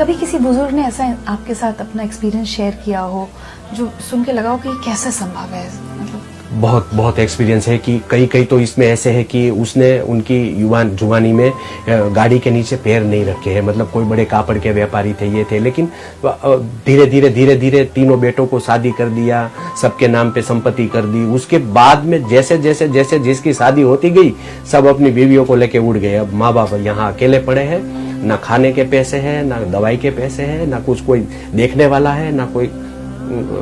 कभी किसी बुजुर्ग ने ऐसा आपके साथ अपना एक्सपीरियंस शेयर किया हो जो सुन के लगा हो कि ये कैसे संभव है? मतलब बहुत बहुत एक्सपीरियंस है कि कई तो इसमें ऐसे है कि उसने उनकी जुबानी में गाड़ी के नीचे पैर नहीं रखे हैं। मतलब कोई बड़े कापड़ के व्यापारी थे, ये थे, लेकिन धीरे धीरे तीनों बेटों को शादी कर दिया, सबके नाम पे संपत्ति कर दी। उसके बाद में जैसे जैसे जैसे जिसकी शादी होती गई सब अपनी बीवियों को लेके उड़ गए। अब माँ बाप यहाँ अकेले पड़े हैं, ना खाने के पैसे हैं, ना दवाई के पैसे हैं, ना कुछ कोई देखने वाला है, ना कोई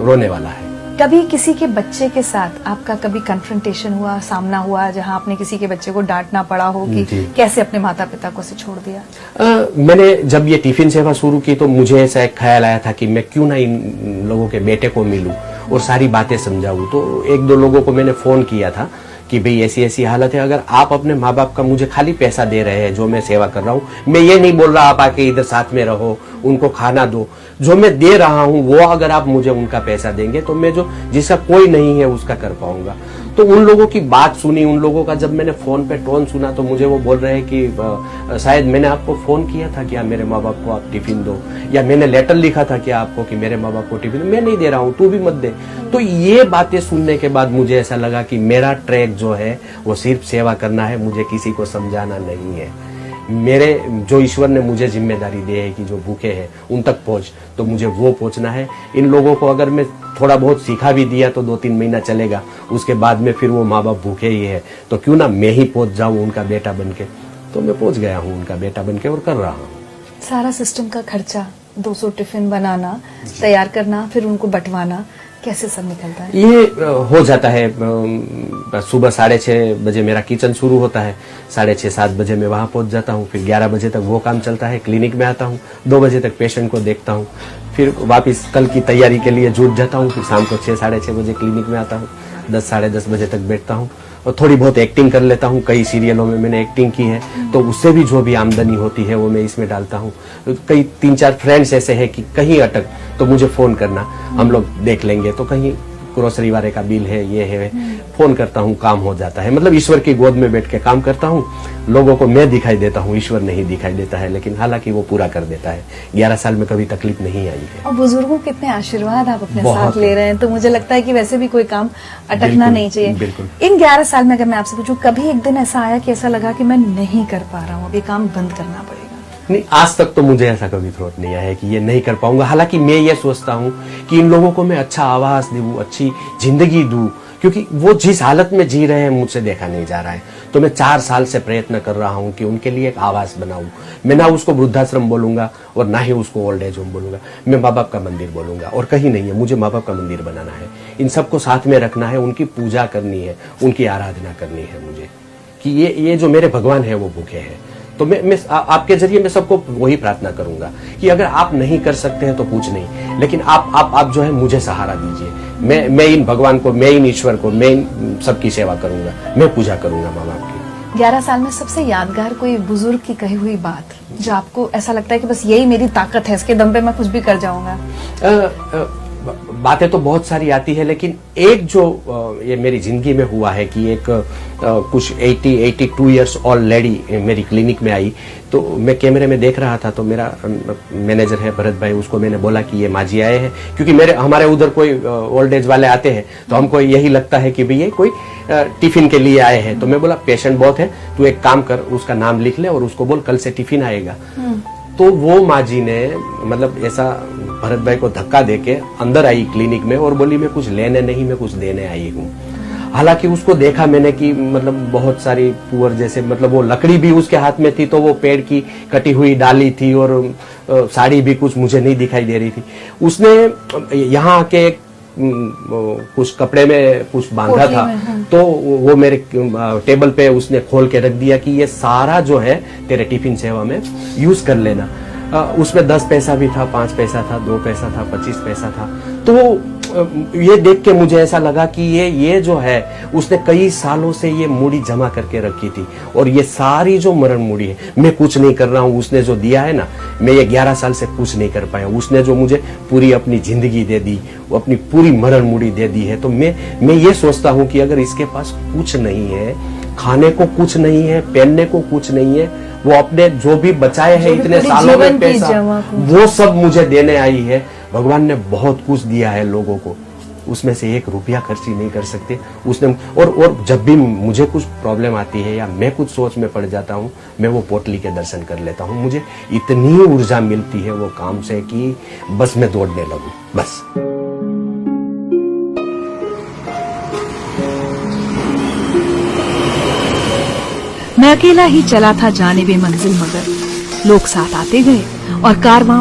रोने वाला है। कभी किसी के बच्चे के साथ आपका कभी कन्फ्रंटेशन हुआ, सामना हुआ, जहां आपने किसी के बच्चे को डांटना पड़ा हो कि कैसे अपने माता पिता को से छोड़ दिया? मैंने जब ये टिफिन सेवा शुरू की तो मुझे ऐसा एक ख्याल आया था कि मैं क्यों ना इन लोगों के बेटे को मिलूं और सारी बातें समझाऊं। तो एक दो लोगों को मैंने फोन किया था कि भाई ऐसी ऐसी हालत है, अगर आप अपने माँ बाप का मुझे खाली पैसा दे रहे हैं जो मैं सेवा कर रहा हूँ, मैं ये नहीं बोल रहा आप आके इधर साथ में रहो, उनको खाना दो, जो मैं दे रहा हूँ वो अगर आप मुझे उनका पैसा देंगे तो मैं जो जिसका कोई नहीं है उसका कर पाऊंगा। तो उन लोगों की बात सुनी, उन लोगों का जब मैंने फोन पे टोन सुना तो मुझे वो बोल रहे हैं कि शायद मैंने आपको फोन किया था क्या मेरे माँ बाप को आप टिफिन दो, या मैंने लेटर लिखा था क्या आपको कि मेरे माँ बाप को टिफिन, मैं नहीं दे रहा हूँ, तू भी मत दे। तो ये बातें सुनने के बाद मुझे ऐसा लगा कि मेरा ट्रैक जो है वो सिर्फ सेवा करना है, मुझे किसी को समझाना नहीं है। मेरे जो ईश्वर ने मुझे जिम्मेदारी दी है कि जो भूखे हैं उन तक पहुंच, तो मुझे वो पहुंचना है। इन लोगों को अगर मैं थोड़ा बहुत सिखा भी दिया तो 2-3 महीना चलेगा, उसके बाद में फिर वो माँ बाप भूखे ही है, तो क्यों ना मैं ही पहुंच जाऊं उनका बेटा बनके। तो मैं पहुंच गया हूं उनका बेटा बनके और कर रहा हूं। सारा सिस्टम का खर्चा, 200 टिफिन बनाना, तैयार करना, फिर उनको बंटवाना, कैसे सब निकलता है? ये हो जाता है। सुबह 6:30 बजे मेरा किचन शुरू होता है, 6:30-7 बजे मैं वहां पहुंच जाता हूं, फिर 11 बजे तक वो काम चलता है। क्लिनिक में आता हूं, 2 बजे तक पेशेंट को देखता हूं, फिर वापस कल की तैयारी के लिए जुट जाता हूं, फिर शाम को 6-6:30 बजे क्लिनिक में आता हूं, 10-10:30 बजे तक बैठता हूं और थोड़ी बहुत एक्टिंग कर लेता हूं। कई सीरियलों में मैंने एक्टिंग की है, तो उससे भी जो भी आमदनी होती है वो मैं इसमें डालता हूं। कई 3-4 फ्रेंड्स ऐसे हैं कि कहीं अटक तो मुझे फोन करना, हम लोग देख लेंगे। तो कहीं ग्रोसरी वाले का बिल है, ये है, फोन करता हूँ, काम हो जाता है। मतलब ईश्वर की गोद में बैठ के काम करता हूँ। लोगों को मैं दिखाई देता हूँ, ईश्वर नहीं दिखाई देता है, लेकिन हालांकि वो पूरा कर देता है। 11 साल में कभी तकलीफ नहीं आई है। और बुजुर्गों के इतने आशीर्वाद आप अपने साथ ले रहे हैं, तो मुझे लगता है कि वैसे भी कोई काम अटकना नहीं चाहिए। बिल्कुल। इन 11 साल में अगर मैं आपसे पूछूं, कभी एक दिन ऐसा आया कि ऐसा लगा कि मैं नहीं कर पा रहा हूँ, अब ये काम बंद करना पड़ेगा? नहीं, आज तक तो मुझे ऐसा कभी थॉट नहीं आया है कि ये नहीं कर पाऊंगा। हालांकि मैं ये सोचता हूँ कि इन लोगों को मैं अच्छा आवास दूं, अच्छी जिंदगी दूं, क्योंकि वो जिस हालत में जी रहे हैं मुझसे देखा नहीं जा रहा है। तो मैं 4 साल से प्रयत्न कर रहा हूँ कि उनके लिए एक आवास बनाऊं। मैं ना उसको वृद्धाश्रम बोलूंगा और ना ही उसको ओल्ड एज होम बोलूंगा, मैं माँ बाप का मंदिर बोलूंगा। और कहीं नहीं है, मुझे माँ बाप का मंदिर बनाना है, इन सबको साथ में रखना है, उनकी पूजा करनी है, उनकी आराधना करनी है मुझे, कि ये जो मेरे भगवान है वो भूखे हैं। तो मैं आपके जरिए मैं सबको वही प्रार्थना करूंगा कि अगर आप नहीं कर सकते हैं तो कुछ नहीं, लेकिन आप जो है मुझे सहारा दीजिए। मैं इन भगवान को, मैं इन ईश्वर को, मैं इन सबकी सेवा करूंगा, मैं पूजा करूंगा माँ बाप की। 11 साल में सबसे यादगार कोई बुजुर्ग की कही हुई बात जो आपको ऐसा लगता है कि बस यही मेरी ताकत है, इसके दम पे मैं कुछ भी कर जाऊंगा? बातें तो बहुत सारी आती है, लेकिन एक जो ये मेरी जिंदगी में हुआ है कि एक कुछ 82 इयर्स ओल्ड लेडी मेरी क्लिनिक में आई। तो मैं कैमरे में देख रहा था, तो मेरा मैनेजर है भरत भाई, उसको मैंने बोला कि ये माँ जी आए हैं, क्योंकि हमारे उधर कोई ओल्ड एज वाले आते हैं तो हमको यही लगता है कि भैया कोई टिफिन के लिए आए हैं। तो मैं बोला पेशेंट बहुत है, तू एक काम कर, उसका नाम लिख ले और उसको बोल कल से टिफिन आएगा। तो वो माँ जी ने मतलब ऐसा भरत भाई को धक्का देके अंदर आई क्लिनिक में और बोली मैं कुछ लेने नहीं, मैं कुछ देने आई हूँ। हालांकि उसको देखा मैंने कि मतलब बहुत सारी पुअर जैसे, मतलब वो लकड़ी भी उसके हाथ में थी, तो वो पेड़ की कटी हुई डाली थी और साड़ी भी कुछ मुझे नहीं दिखाई दे रही थी। उसने यहाँ आके कुछ कपड़े में कुछ बांधा था, तो वो मेरे टेबल पे उसने खोल के रख दिया कि ये सारा जो है तेरे टिफिन सेवा में यूज कर लेना। उसमें 10 पैसा भी था, 5 पैसा था, 2 पैसा था, 25 पैसा था। तो ये देख के मुझे ऐसा लगा कि ये जो है उसने कई सालों से ये मूड़ी जमा करके रखी थी, और ये सारी जो मरण मूड़ी है मैं कुछ नहीं कर रहा हूँ। उसने जो दिया है ना, मैं ये 11 साल से कुछ नहीं कर पाया। उसने जो मुझे पूरी अपनी जिंदगी दे दी, वो अपनी पूरी मरण मूड़ी दे दी है। तो मैं ये सोचता हूँ कि अगर इसके पास कुछ नहीं है, खाने को कुछ नहीं है, पहनने को कुछ नहीं है, वो अपने जो भी बचाए हैं इतने पूरी सालों जीवन में की पैसा, जमा पूंजी। वो सब मुझे देने आई है। भगवान ने बहुत कुछ दिया है लोगों को, उसमें से 1 रुपया खर्च ही नहीं कर सकते उसने। और जब भी मुझे कुछ प्रॉब्लम आती है या मैं कुछ सोच में पड़ जाता हूँ, मैं वो पोटली के दर्शन कर लेता हूँ। मुझे इतनी ऊर्जा मिलती है वो काम से कि बस मैं दौड़ने लगूं बस। मैं अकेला ही चला था जाने बे मंजिल, मगर लोग साथ आते गए और कारवां